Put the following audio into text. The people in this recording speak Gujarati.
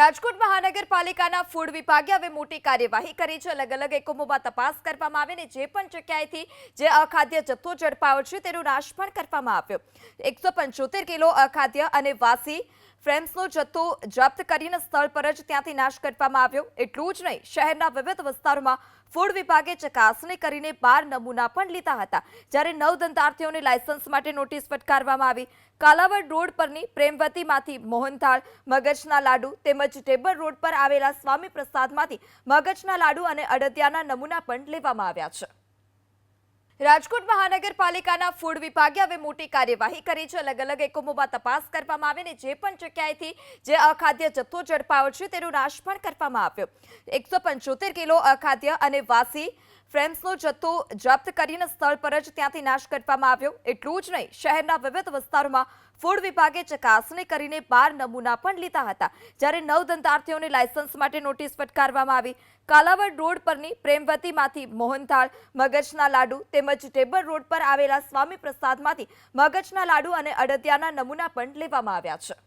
રાજકોટ મહાનગરપાલિકાના ફૂડ વિભાગે હવે મોટી કાર્યવાહી કરી છે। અલગ અલગ એકમોમાં તપાસ કરવામાં આવી અને જે પણ જગ્યાએથી જે અખાદ્ય જથ્થો ઝડપાયો છે તેનો નાશ પણ કરવામાં આવ્યો। 175 કિલો અખાદ્ય અને વાસી ફ્રેમ્સનો જથ્થો જપ્ત કરીને સ્થળ પર જ ત્યાંથી નાશ કરવામાં આવ્યો। એટલું જ નહીં, શહેરના વિવિધ વિસ્તારોમાં ફૂડ વિભાગે ચકાસણી કરીને 12 નમૂના પણ લીધા હતા, જ્યારે 9 દંતાર્થીઓને લાયસન્સ માટે નોટિસ ફટકારવામાં આવી। કાલાવડ રોડ પરની પ્રેમવતીમાંથી મોહનથાળ, મગજના લાડુ તેમજ ટેબલ રોડ પર આવેલા સ્વામી પ્રસાદમાંથી મગજના લાડુ અને અડદિયાના નમૂના પણ લેવામાં આવ્યા છે। રાજકોટ મહાનગરપાલિકાના ફૂડ વિભાગે હવે મોટી કાર્યવાહી કરી છે। અલગ અલગ એકમોમાં તપાસ કરવામાં આવી અને જે પણ જગ્યાએથી જે અખાદ્ય જથ્થો ઝડપાયો છે તેનો નાશ પણ કરવામાં આવ્યો। 175 કિલો અખાદ્ય અને વાસી ફ્રેમ્સનો જથ્થો જપ્ત કરીને સ્થળ પર જ ત્યાંથી નાશ કરવામાં આવ્યો। એટલું જ નહીં, શહેરના વિવિધ વિસ્તારોમાં ફૂડ વિભાગે ચકાસણી કરીને 12 નમૂના પણ લીધા હતા, જ્યારે 9 દંતાર્થીઓને લાયસન્સ માટે નોટિસ ફટકારવામાં આવી। કાલાવડ રોડ પરની પ્રેમવતીમાંથી મોહનથાળ, મગજના લાડુ તેમજ ટેબલ રોડ પર આવેલા સ્વામી પ્રસાદમાંથી મગજના લાડુ અને અડદિયાના નમૂના પણ લેવામાં આવ્યા છે।